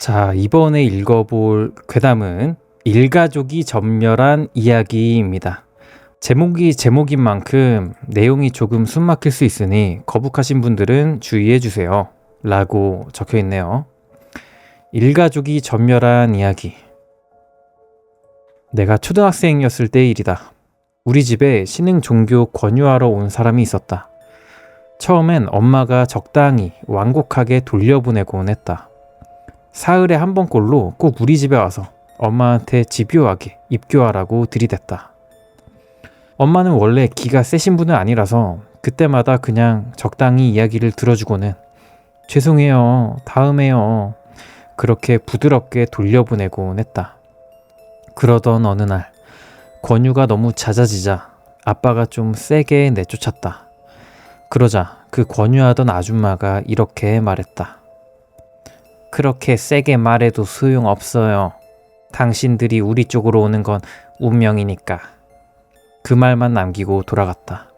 자, 이번에 읽어볼 괴담은 일가족이 전멸한 이야기입니다. 제목이 제목인 만큼 내용이 조금 숨막힐 수 있으니 거북하신 분들은 주의해주세요. 라고 적혀 있네요. 일가족이 전멸한 이야기. 내가 초등학생이었을 때의 일이다. 우리 집에 신흥 종교 권유하러 온 사람이 있었다. 처음엔 엄마가 적당히 완곡하게 돌려보내곤 했다. 사흘에 한 번꼴로 꼭 우리 집에 와서 엄마한테 집요하게 입교하라고 들이댔다. 엄마는 원래 기가 세신 분은 아니라서 그때마다 그냥 적당히 이야기를 들어주고는 죄송해요, 다음에요, 그렇게 부드럽게 돌려보내곤 했다. 그러던 어느 날 권유가 너무 잦아지자 아빠가 좀 세게 내쫓았다. 그러자 그 권유하던 아줌마가 이렇게 말했다. 그렇게 세게 말해도 소용없어요. 당신들이 우리 쪽으로 오는 건 운명이니까. 그 말만 남기고 돌아갔다.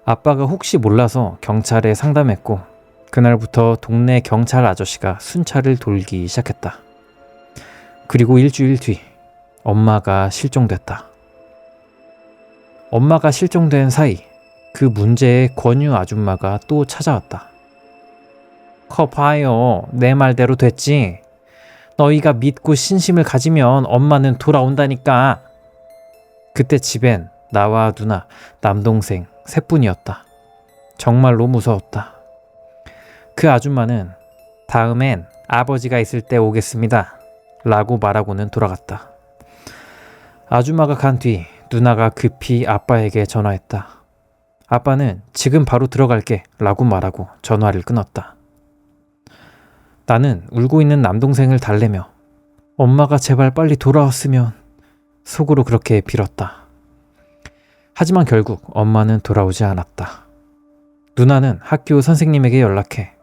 아빠가 혹시 몰라서 경찰에 상담했고 그날부터 동네 경찰 아저씨가 순찰을 돌기 시작했다. 그리고 일주일 뒤 엄마가 실종됐다. 엄마가 실종된 사이 그 문제의 권유 아줌마가 또 찾아왔다. 커 봐요. 내 말대로 됐지? 너희가 믿고 신심을 가지면 엄마는 돌아온다니까. 그때 집엔 나와 누나, 남동생 셋뿐이었다. 정말로 무서웠다. 그 아줌마는 다음엔 아버지가 있을 때 오겠습니다. 라고 말하고는 돌아갔다. 아줌마가 간 뒤 누나가 급히 아빠에게 전화했다. 아빠는 지금 바로 들어갈게 라고 말하고 전화를 끊었다. 나는 울고 있는 남동생을 달래며 엄마가 제발 빨리 돌아왔으면 속으로 그렇게 빌었다. 하지만 결국 엄마는 돌아오지 않았다. 누나는 학교 선생님에게 연락해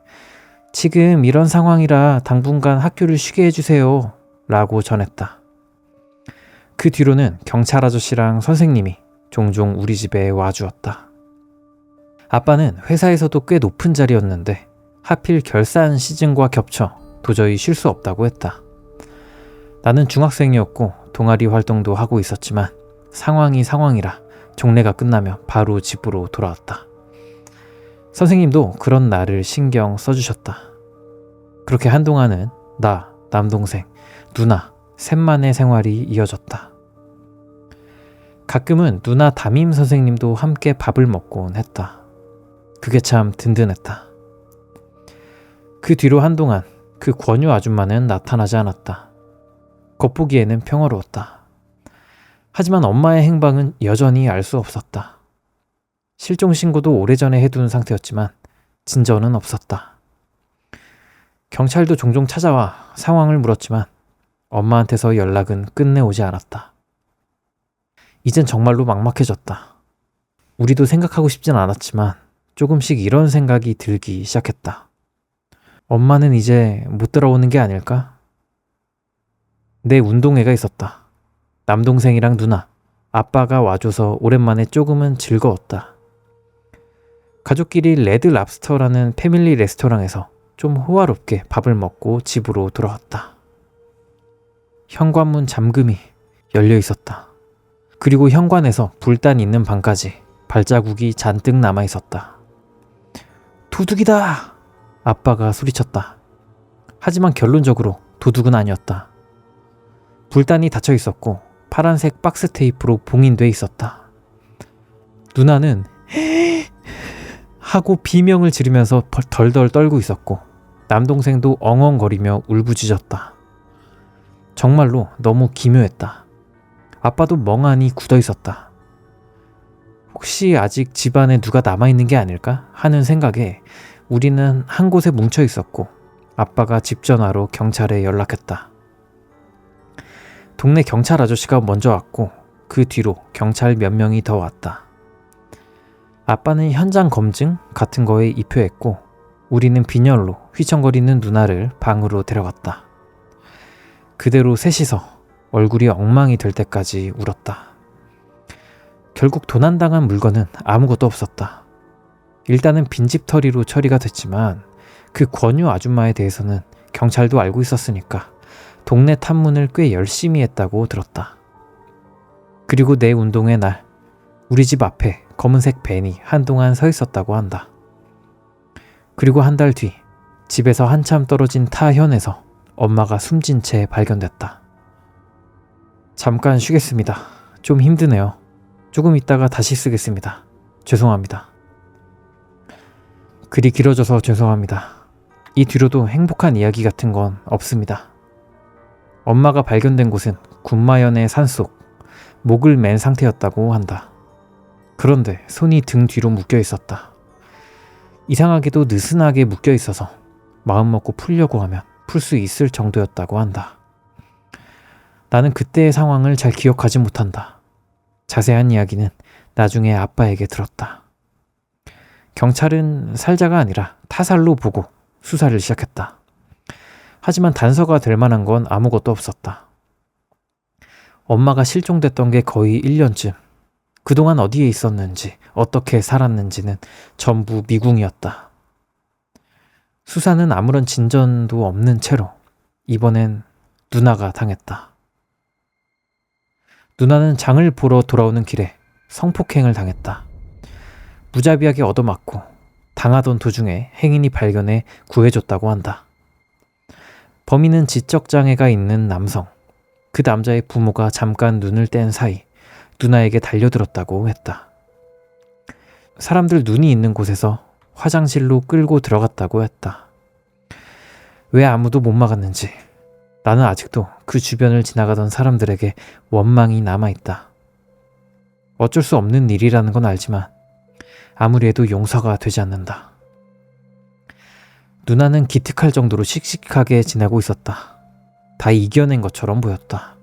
지금 이런 상황이라 당분간 학교를 쉬게 해주세요 라고 전했다. 그 뒤로는 경찰 아저씨랑 선생님이 종종 우리 집에 와주었다. 아빠는 회사에서도 꽤 높은 자리였는데 하필 결산 시즌과 겹쳐 도저히 쉴 수 없다고 했다. 나는 중학생이었고 동아리 활동도 하고 있었지만 상황이 상황이라 종례가 끝나며 바로 집으로 돌아왔다. 선생님도 그런 나를 신경 써주셨다. 그렇게 한동안은 나, 남동생, 누나 셋만의 생활이 이어졌다. 가끔은 누나 담임 선생님도 함께 밥을 먹곤 했다. 그게 참 든든했다. 그 뒤로 한동안 그 권유 아줌마는 나타나지 않았다. 겉보기에는 평화로웠다. 하지만 엄마의 행방은 여전히 알 수 없었다. 실종 신고도 오래전에 해둔 상태였지만 진전은 없었다. 경찰도 종종 찾아와 상황을 물었지만 엄마한테서 연락은 끝내 오지 않았다. 이젠 정말로 막막해졌다. 우리도 생각하고 싶진 않았지만 조금씩 이런 생각이 들기 시작했다. 엄마는 이제 못 돌아오는 게 아닐까? 내 운동회가 있었다. 남동생이랑 누나, 아빠가 와줘서 오랜만에 조금은 즐거웠다. 가족끼리 레드 랍스터라는 패밀리 레스토랑에서 좀 호화롭게 밥을 먹고 집으로 돌아왔다. 현관문 잠금이 열려 있었다. 그리고 현관에서 불단 있는 방까지 발자국이 잔뜩 남아 있었다. 도둑이다! 아빠가 소리쳤다. 하지만 결론적으로 도둑은 아니었다. 불단이 닫혀 있었고 파란색 박스 테이프로 봉인돼 있었다. 누나는 하고 비명을 지르면서 덜덜 떨고 있었고 남동생도 엉엉거리며 울부짖었다. 정말로 너무 기묘했다. 아빠도 멍하니 굳어 있었다. 혹시 아직 집안에 누가 남아있는 게 아닐까 하는 생각에 우리는 한 곳에 뭉쳐 있었고 아빠가 집 전화로 경찰에 연락했다. 동네 경찰 아저씨가 먼저 왔고 그 뒤로 경찰 몇 명이 더 왔다. 아빠는 현장 검증 같은 거에 입회했고 우리는 빈혈로 휘청거리는 누나를 방으로 데려갔다. 그대로 셋이서 얼굴이 엉망이 될 때까지 울었다. 결국 도난당한 물건은 아무것도 없었다. 일단은 빈집털이로 처리가 됐지만 그 권유 아줌마에 대해서는 경찰도 알고 있었으니까 동네 탐문을 꽤 열심히 했다고 들었다. 그리고 내 운동회 날 우리 집 앞에 검은색 밴이 한동안 서 있었다고 한다. 그리고 한 달 뒤 집에서 한참 떨어진 타현에서 엄마가 숨진 채 발견됐다. 잠깐 쉬겠습니다. 좀 힘드네요. 조금 있다가 다시 쓰겠습니다. 죄송합니다. 글이 길어져서 죄송합니다. 이 뒤로도 행복한 이야기 같은 건 없습니다. 엄마가 발견된 곳은 군마현의 산속, 목을 맨 상태였다고 한다. 그런데 손이 등 뒤로 묶여 있었다. 이상하게도 느슨하게 묶여 있어서 마음 먹고 풀려고 하면 풀 수 있을 정도였다고 한다. 나는 그때의 상황을 잘 기억하지 못한다. 자세한 이야기는 나중에 아빠에게 들었다. 경찰은 살자가 아니라 타살로 보고 수사를 시작했다. 하지만 단서가 될 만한 건 아무것도 없었다. 엄마가 실종됐던 게 거의 1년쯤. 그동안 어디에 있었는지, 어떻게 살았는지는 전부 미궁이었다. 수사는 아무런 진전도 없는 채로 이번엔 누나가 당했다. 누나는 장을 보러 돌아오는 길에 성폭행을 당했다. 무자비하게 얻어맞고 당하던 도중에 행인이 발견해 구해줬다고 한다. 범인은 지적장애가 있는 남성. 그 남자의 부모가 잠깐 눈을 뗀 사이 누나에게 달려들었다고 했다. 사람들 눈이 있는 곳에서 화장실로 끌고 들어갔다고 했다. 왜 아무도 못 막았는지 나는 아직도 그 주변을 지나가던 사람들에게 원망이 남아있다. 어쩔 수 없는 일이라는 건 알지만 아무리 해도 용서가 되지 않는다. 누나는 기특할 정도로 씩씩하게 지내고 있었다. 다 이겨낸 것처럼 보였다.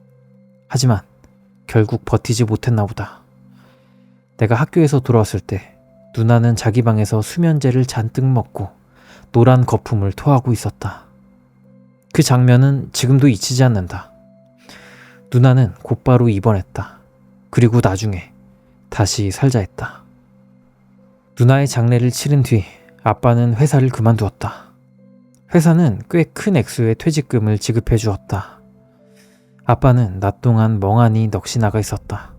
하지만 결국 버티지 못했나 보다. 내가 학교에서 돌아왔을 때 누나는 자기 방에서 수면제를 잔뜩 먹고 노란 거품을 토하고 있었다. 그 장면은 지금도 잊히지 않는다. 누나는 곧바로 입원했다. 그리고 나중에 다시 살자 했다. 누나의 장례를 치른 뒤 아빠는 회사를 그만두었다. 회사는 꽤 큰 액수의 퇴직금을 지급해 주었다. 아빠는 낮 동안 멍하니 넋이 나가 있었다.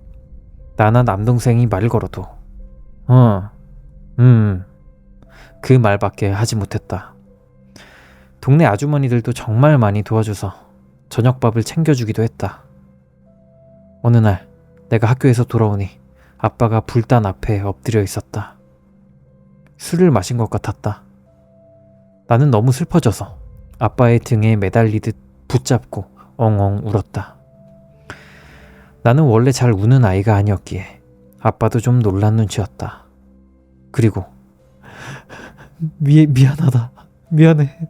나나 남동생이 말을 걸어도 그 말밖에 하지 못했다. 동네 아주머니들도 정말 많이 도와줘서 저녁밥을 챙겨주기도 했다. 어느 날 내가 학교에서 돌아오니 아빠가 불단 앞에 엎드려 있었다. 술을 마신 것 같았다. 나는 너무 슬퍼져서 아빠의 등에 매달리듯 붙잡고 엉엉 울었다. 나는 원래 잘 우는 아이가 아니었기에 아빠도 좀 놀란 눈치였다. 그리고 미안하다. 미안해.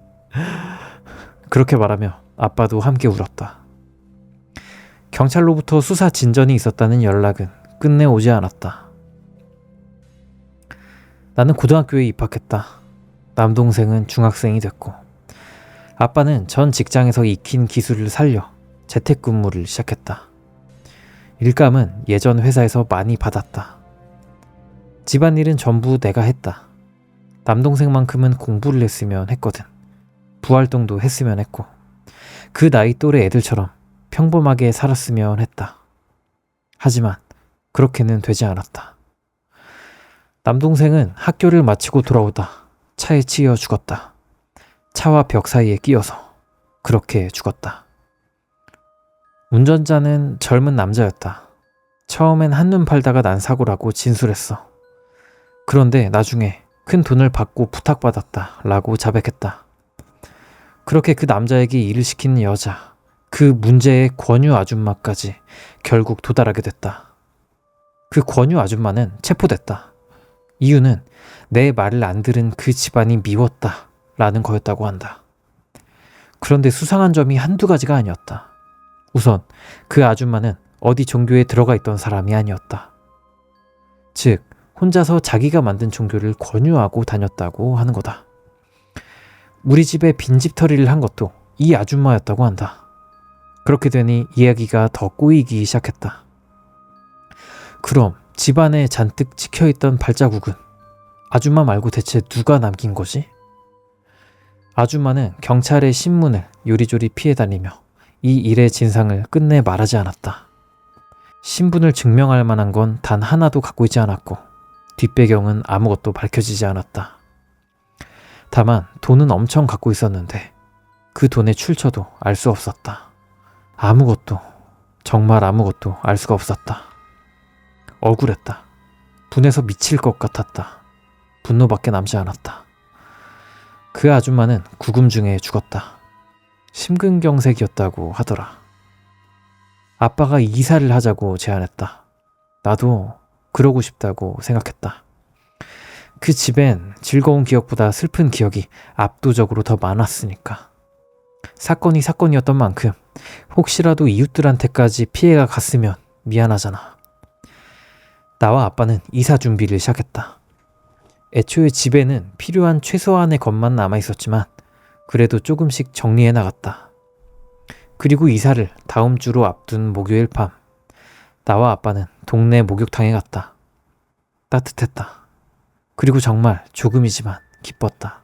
그렇게 말하며 아빠도 함께 울었다. 경찰로부터 수사 진전이 있었다는 연락은 끝내 오지 않았다. 나는 고등학교에 입학했다. 남동생은 중학생이 됐고 아빠는 전 직장에서 익힌 기술을 살려 재택근무를 시작했다. 일감은 예전 회사에서 많이 받았다. 집안일은 전부 내가 했다. 남동생만큼은 공부를 했으면 했거든. 부활동도 했으면 했고 그 나이 또래 애들처럼 평범하게 살았으면 했다. 하지만 그렇게는 되지 않았다. 남동생은 학교를 마치고 돌아오다 차에 치여 죽었다. 차와 벽 사이에 끼어서 그렇게 죽었다. 운전자는 젊은 남자였다. 처음엔 한눈 팔다가 난 사고라고 진술했어. 그런데 나중에 큰 돈을 받고 부탁받았다 라고 자백했다. 그렇게 그 남자에게 일을 시키는 여자, 그 문제의 권유 아줌마까지 결국 도달하게 됐다. 그 권유 아줌마는 체포됐다. 이유는 내 말을 안 들은 그 집안이 미웠다 라는 거였다고 한다. 그런데 수상한 점이 한두 가지가 아니었다. 우선 그 아줌마는 어디 종교에 들어가 있던 사람이 아니었다. 즉 혼자서 자기가 만든 종교를 권유하고 다녔다고 하는 거다. 우리 집에 빈집털이를 한 것도 이 아줌마였다고 한다. 그렇게 되니 이야기가 더 꼬이기 시작했다. 그럼 집안에 잔뜩 찍혀있던 발자국은 아줌마 말고 대체 누가 남긴 거지? 아줌마는 경찰의 신문을 요리조리 피해 다니며 이 일의 진상을 끝내 말하지 않았다. 신분을 증명할 만한 건 단 하나도 갖고 있지 않았고 뒷배경은 아무것도 밝혀지지 않았다. 다만 돈은 엄청 갖고 있었는데 그 돈의 출처도 알 수 없었다. 아무것도, 정말 아무것도 알 수가 없었다. 억울했다. 분해서 미칠 것 같았다. 분노밖에 남지 않았다. 그 아줌마는 구금 중에 죽었다. 심근경색이었다고 하더라. 아빠가 이사를 하자고 제안했다. 나도 그러고 싶다고 생각했다. 그 집엔 즐거운 기억보다 슬픈 기억이 압도적으로 더 많았으니까. 사건이 사건이었던 만큼 혹시라도 이웃들한테까지 피해가 갔으면 미안하잖아. 나와 아빠는 이사 준비를 시작했다. 애초에 집에는 필요한 최소한의 것만 남아있었지만 그래도 조금씩 정리해 나갔다. 그리고 이사를 다음 주로 앞둔 목요일 밤, 나와 아빠는 동네 목욕탕에 갔다. 따뜻했다. 그리고 정말 조금이지만 기뻤다.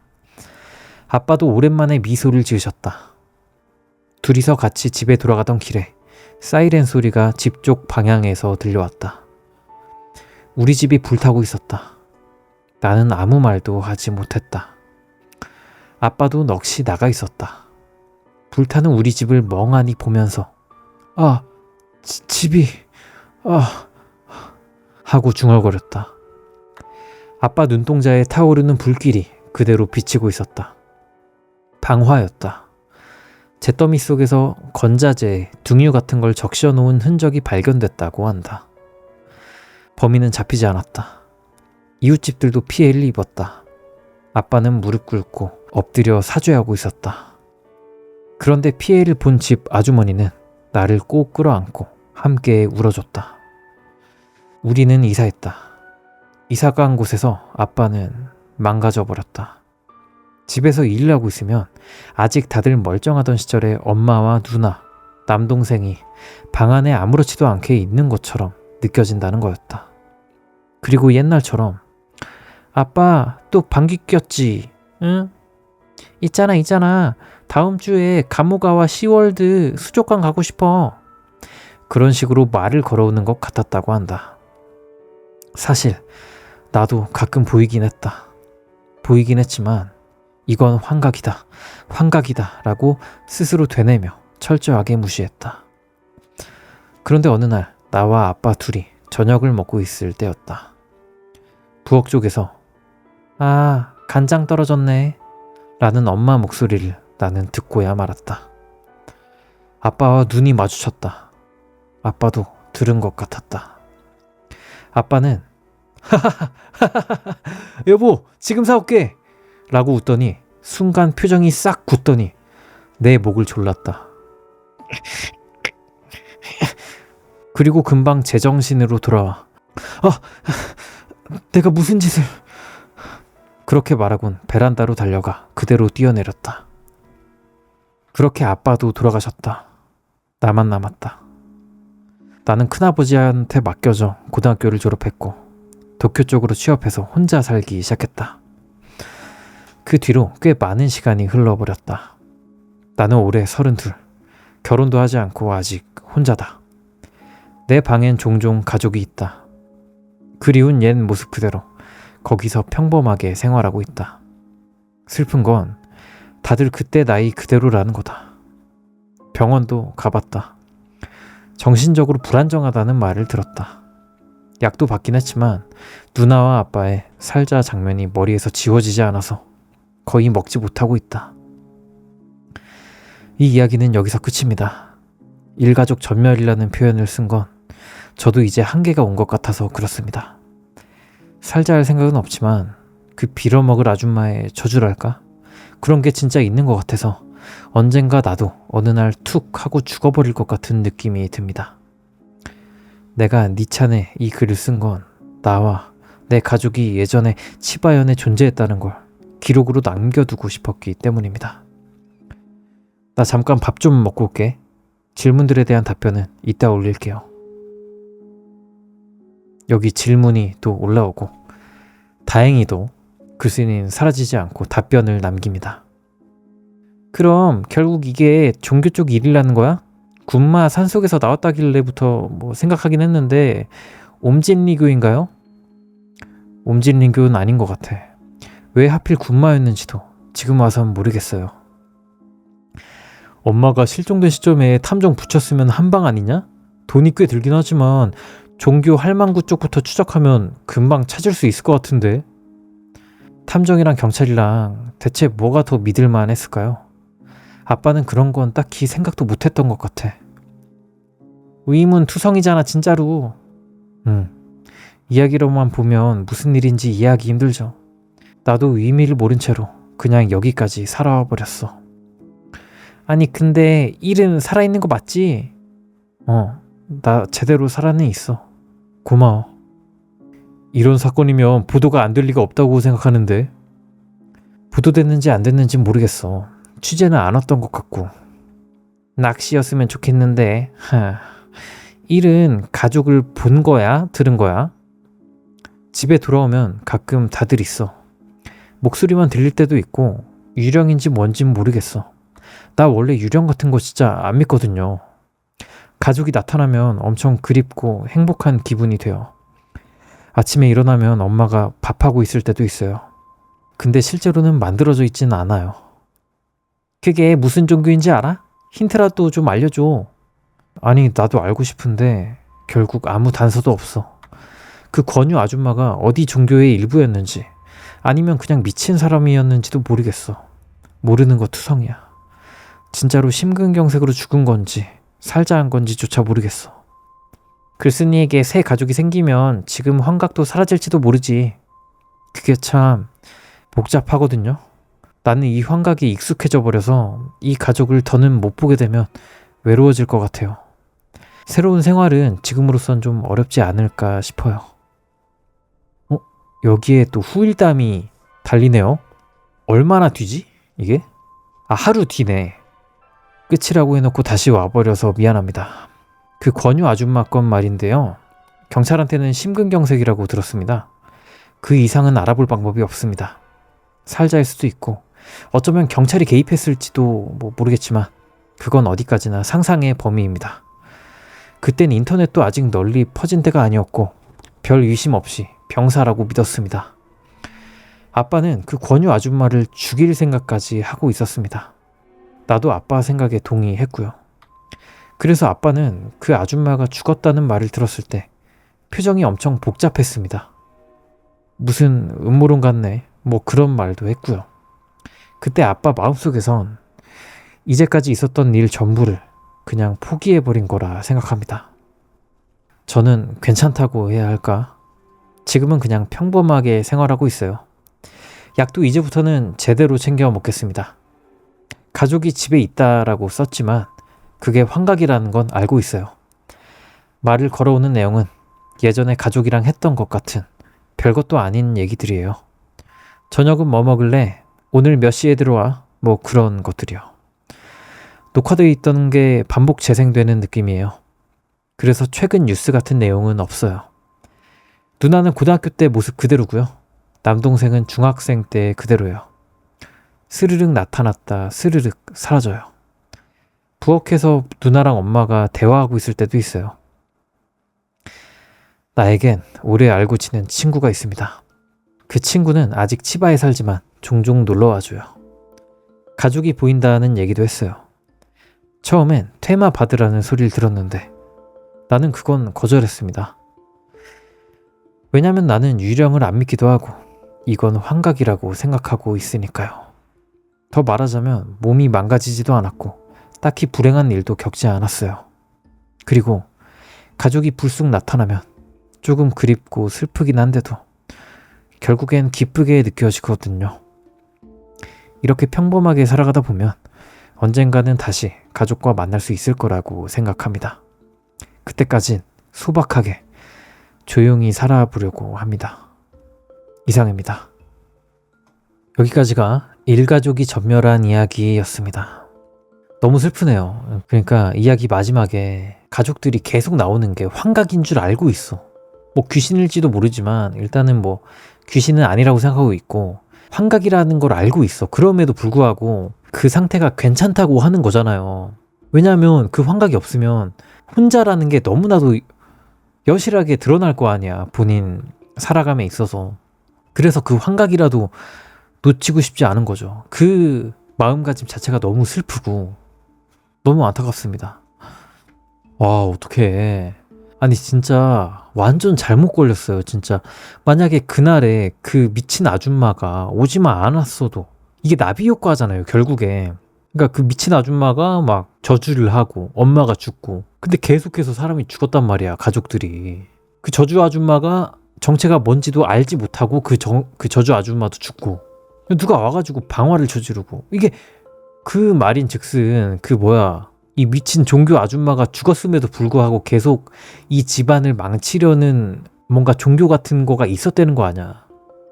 아빠도 오랜만에 미소를 지으셨다. 둘이서 같이 집에 돌아가던 길에 사이렌 소리가 집 쪽 방향에서 들려왔다. 우리 집이 불타고 있었다. 나는 아무 말도 하지 못했다. 아빠도 넋이 나가 있었다. 불타는 우리 집을 멍하니 보면서 집이 하고 중얼거렸다. 아빠 눈동자에 타오르는 불길이 그대로 비치고 있었다. 방화였다. 잿더미 속에서 건자재, 등유 같은 걸 적셔 놓은 흔적이 발견됐다고 한다. 범인은 잡히지 않았다. 이웃집들도 피해를 입었다. 아빠는 무릎 꿇고 엎드려 사죄하고 있었다. 그런데 피해를 본 집 아주머니는 나를 꼭 끌어안고 함께 울어줬다. 우리는 이사했다. 이사 간 곳에서 아빠는 망가져 버렸다. 집에서 일을 하고 있으면 아직 다들 멀쩡하던 시절에 엄마와 누나, 남동생이 방 안에 아무렇지도 않게 있는 것처럼 느껴진다는 거였다. 그리고 옛날처럼 아빠 또 방귀 꼈지? 응? 있잖아. 다음 주에 가모가와 시월드 수족관 가고 싶어. 그런 식으로 말을 걸어오는 것 같았다고 한다. 사실 나도 가끔 보이긴 했지만 이건 환각이다 라고 스스로 되뇌며 철저하게 무시했다. 그런데 어느 날 나와 아빠 둘이 저녁을 먹고 있을 때였다. 부엌 쪽에서 간장 떨어졌네 라는 엄마 목소리를 나는 듣고야 말았다. 아빠와 눈이 마주쳤다. 아빠도 들은 것 같았다. 아빠는 여보 지금 사올게 라고 웃더니 순간 표정이 싹 굳더니 내 목을 졸랐다. 그리고 금방 제정신으로 돌아와 내가 무슨 짓을... 그렇게 말하곤 베란다로 달려가 그대로 뛰어내렸다. 그렇게 아빠도 돌아가셨다. 나만 남았다. 나는 큰아버지한테 맡겨져 고등학교를 졸업했고 도쿄 쪽으로 취업해서 혼자 살기 시작했다. 그 뒤로 꽤 많은 시간이 흘러버렸다. 나는 올해 32. 결혼도 하지 않고 아직 혼자다. 내 방엔 종종 가족이 있다. 그리운 옛 모습 그대로 거기서 평범하게 생활하고 있다. 슬픈 건 다들 그때 나이 그대로라는 거다. 병원도 가봤다. 정신적으로 불안정하다는 말을 들었다. 약도 받긴 했지만 누나와 아빠의 살자 장면이 머리에서 지워지지 않아서 거의 먹지 못하고 있다. 이 이야기는 여기서 끝입니다. 일가족 전멸이라는 표현을 쓴 건 저도 이제 한계가 온 것 같아서 그렇습니다. 살자 할 생각은 없지만 그 빌어먹을 아줌마의 저주랄까? 그런 게 진짜 있는 것 같아서 언젠가 나도 어느 날 툭 하고 죽어버릴 것 같은 느낌이 듭니다. 내가 니찬에 이 글을 쓴 건 나와 내 가족이 예전에 치바현에 존재했다는 걸 기록으로 남겨두고 싶었기 때문입니다. 나 잠깐 밥 좀 먹고 올게. 질문들에 대한 답변은 이따 올릴게요. 여기 질문이 또 올라오고 다행히도 글쓴이는 사라지지 않고 답변을 남깁니다. 그럼 결국 이게 종교 쪽 일이라는 거야? 군마 산속에서 나왔다길래부터 뭐 생각하긴 했는데 옴진리교인가요? 옴진리교는 아닌 것 같아. 왜 하필 군마였는지도 지금 와선 모르겠어요. 엄마가 실종된 시점에 탐정 붙였으면 한방 아니냐? 돈이 꽤 들긴 하지만 종교 할망구 쪽부터 추적하면 금방 찾을 수 있을 것 같은데. 탐정이랑 경찰이랑 대체 뭐가 더 믿을만 했을까요? 아빠는 그런 건 딱히 생각도 못했던 것 같아. 의문투성이잖아 진짜로. 이야기로만 보면 무슨 일인지 이해하기 힘들죠. 나도 의미를 모른 채로 그냥 여기까지 살아와 버렸어. 아니 근데 일은 살아있는 거 맞지? 나 제대로 살아는 있어. 고마워. 이런 사건이면 보도가 안 될 리가 없다고 생각하는데. 보도됐는지 안 됐는지 모르겠어. 취재는 안 왔던 것 같고. 낚시였으면 좋겠는데. 일은 가족을 본 거야? 들은 거야? 집에 돌아오면 가끔 다들 있어. 목소리만 들릴 때도 있고 유령인지 뭔진 모르겠어. 나 원래 유령 같은 거 진짜 안 믿거든요. 가족이 나타나면 엄청 그립고 행복한 기분이 돼요. 아침에 일어나면 엄마가 밥하고 있을 때도 있어요. 근데 실제로는 만들어져 있지는 않아요. 그게 무슨 종교인지 알아? 힌트라도 좀 알려줘. 아니 나도 알고 싶은데 결국 아무 단서도 없어. 그 권유 아줌마가 어디 종교의 일부였는지 아니면 그냥 미친 사람이었는지도 모르겠어. 모르는 거 투성이야. 진짜로 심근경색으로 죽은 건지 살자 한 건지조차 모르겠어. 글쓴이에게 새 가족이 생기면 지금 환각도 사라질지도 모르지. 그게 참 복잡하거든요. 나는 이 환각이 익숙해져 버려서 이 가족을 더는 못 보게 되면 외로워질 것 같아요. 새로운 생활은 지금으로선 좀 어렵지 않을까 싶어요. 여기에 또 후일담이 달리네요. 얼마나 뒤지? 이게? 하루 뒤네. 끝이라고 해놓고 다시 와버려서 미안합니다. 그 권유 아줌마 건 말인데요. 경찰한테는 심근경색이라고 들었습니다. 그 이상은 알아볼 방법이 없습니다. 살자일 수도 있고 어쩌면 경찰이 개입했을지도 모르겠지만 그건 어디까지나 상상의 범위입니다. 그땐 인터넷도 아직 널리 퍼진 때가 아니었고 별 의심 없이 병사라고 믿었습니다. 아빠는 그 권유 아줌마를 죽일 생각까지 하고 있었습니다. 나도 아빠 생각에 동의했고요. 그래서 아빠는 그 아줌마가 죽었다는 말을 들었을 때 표정이 엄청 복잡했습니다. 무슨 음모론 같네 그런 말도 했고요. 그때 아빠 마음속에선 이제까지 있었던 일 전부를 그냥 포기해버린 거라 생각합니다. 저는 괜찮다고 해야 할까? 지금은 그냥 평범하게 생활하고 있어요. 약도 이제부터는 제대로 챙겨 먹겠습니다. 가족이 집에 있다라고 썼지만 그게 환각이라는 건 알고 있어요. 말을 걸어오는 내용은 예전에 가족이랑 했던 것 같은 별것도 아닌 얘기들이에요. 저녁은 뭐 먹을래? 오늘 몇 시에 들어와? 그런 것들이요. 녹화되어 있던 게 반복 재생되는 느낌이에요. 그래서 최근 뉴스 같은 내용은 없어요. 누나는 고등학교 때 모습 그대로고요. 남동생은 중학생 때 그대로예요. 스르륵 나타났다 스르륵 사라져요. 부엌에서 누나랑 엄마가 대화하고 있을 때도 있어요. 나에겐 오래 알고 지낸 친구가 있습니다. 그 친구는 아직 치바에 살지만 종종 놀러와줘요. 가족이 보인다는 얘기도 했어요. 처음엔 퇴마 받으라는 소리를 들었는데 나는 그건 거절했습니다. 왜냐면 나는 유령을 안 믿기도 하고 이건 환각이라고 생각하고 있으니까요. 더 말하자면 몸이 망가지지도 않았고 딱히 불행한 일도 겪지 않았어요. 그리고 가족이 불쑥 나타나면 조금 그립고 슬프긴 한데도 결국엔 기쁘게 느껴지거든요. 이렇게 평범하게 살아가다 보면 언젠가는 다시 가족과 만날 수 있을 거라고 생각합니다. 그때까진 소박하게 조용히 살아보려고 합니다. 이상입니다. 여기까지가 일가족이 전멸한 이야기였습니다. 너무 슬프네요. 그러니까 이야기 마지막에 가족들이 계속 나오는 게 환각인 줄 알고 있어. 귀신일지도 모르지만 일단은 귀신은 아니라고 생각하고 있고 환각이라는 걸 알고 있어. 그럼에도 불구하고 그 상태가 괜찮다고 하는 거잖아요. 왜냐하면 그 환각이 없으면 혼자라는 게 너무나도 여실하게 드러날 거 아니야. 본인 살아감에 있어서. 그래서 그 환각이라도 놓치고 싶지 않은 거죠. 그 마음가짐 자체가 너무 슬프고 너무 안타깝습니다. 와, 어떡해. 아니 진짜 완전 잘못 걸렸어요. 진짜 만약에 그날에 그 미친 아줌마가 오지만 않았어도 이게 나비 효과잖아요, 결국에. 그러니까 그 미친 아줌마가 막 저주를 하고 엄마가 죽고, 근데 계속해서 사람이 죽었단 말이야, 가족들이. 그 저주 아줌마가 정체가 뭔지도 알지 못하고 그 저주 아줌마도 죽고, 누가 와가지고 방화를 저지르고, 이게 그 말인즉슨 이 미친 종교 아줌마가 죽었음에도 불구하고 계속 이 집안을 망치려는 뭔가 종교 같은 거가 있었다는 거 아니야.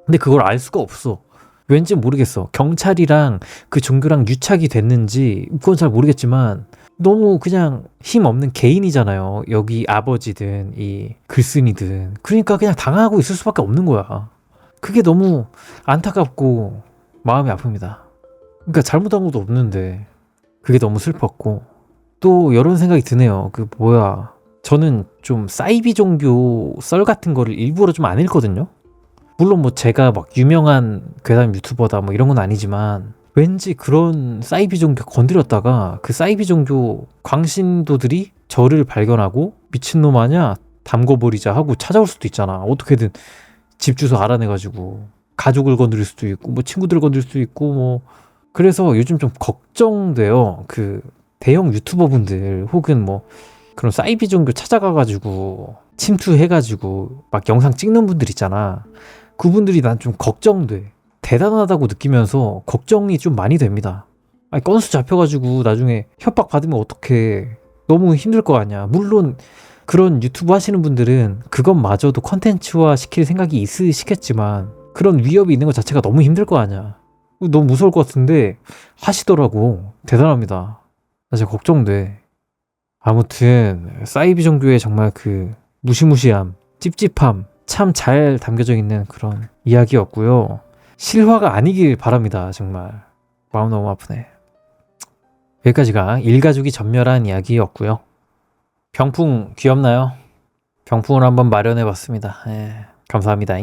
근데 그걸 알 수가 없어. 왠지 모르겠어. 경찰이랑 그 종교랑 유착이 됐는지 그건 잘 모르겠지만 너무 그냥 힘없는 개인이잖아요. 여기 아버지든 이 글쓴이든. 그러니까 그냥 당하고 있을 수밖에 없는 거야. 그게 너무 안타깝고 마음이 아픕니다. 그러니까 잘못한 것도 없는데 그게 너무 슬펐고, 또 이런 생각이 드네요. 저는 좀 사이비 종교 썰 같은 거를 일부러 좀 안 읽거든요. 물론 뭐 제가 막 유명한 괴담 유튜버다 뭐 이런 건 아니지만, 왠지 그런 사이비 종교 건드렸다가 그 사이비 종교 광신도들이 저를 발견하고 미친놈 아냐 담궈버리자 하고 찾아올 수도 있잖아. 어떻게든 집 주소 알아내가지고 가족을 건드릴 수도 있고 뭐 친구들을 건드릴 수도 있고 뭐. 그래서 요즘 좀 걱정돼요. 그 대형 유튜버분들 혹은 뭐 그런 사이비 종교 찾아가가지고 침투해가지고 막 영상 찍는 분들 있잖아. 그분들이 난 좀 걱정돼. 대단하다고 느끼면서 걱정이 좀 많이 됩니다. 아니, 건수 잡혀가지고 나중에 협박 받으면 어떡해. 너무 힘들 거 아니야. 물론 그런 유튜브 하시는 분들은 그것마저도 컨텐츠화 시킬 생각이 있으시겠지만 그런 위협이 있는 것 자체가 너무 힘들 거 아니야. 너무 무서울 것 같은데 하시더라고. 대단합니다. 나 진짜 걱정돼. 아무튼 사이비 종교의 정말 그 무시무시함, 찝찝함 참 잘 담겨져 있는 그런 이야기였고요. 실화가 아니길 바랍니다. 정말 마음 너무 아프네. 여기까지가 일가족이 전멸한 이야기였고요. 병풍 귀엽나요? 병풍을 한번 마련해봤습니다. 감사합니다.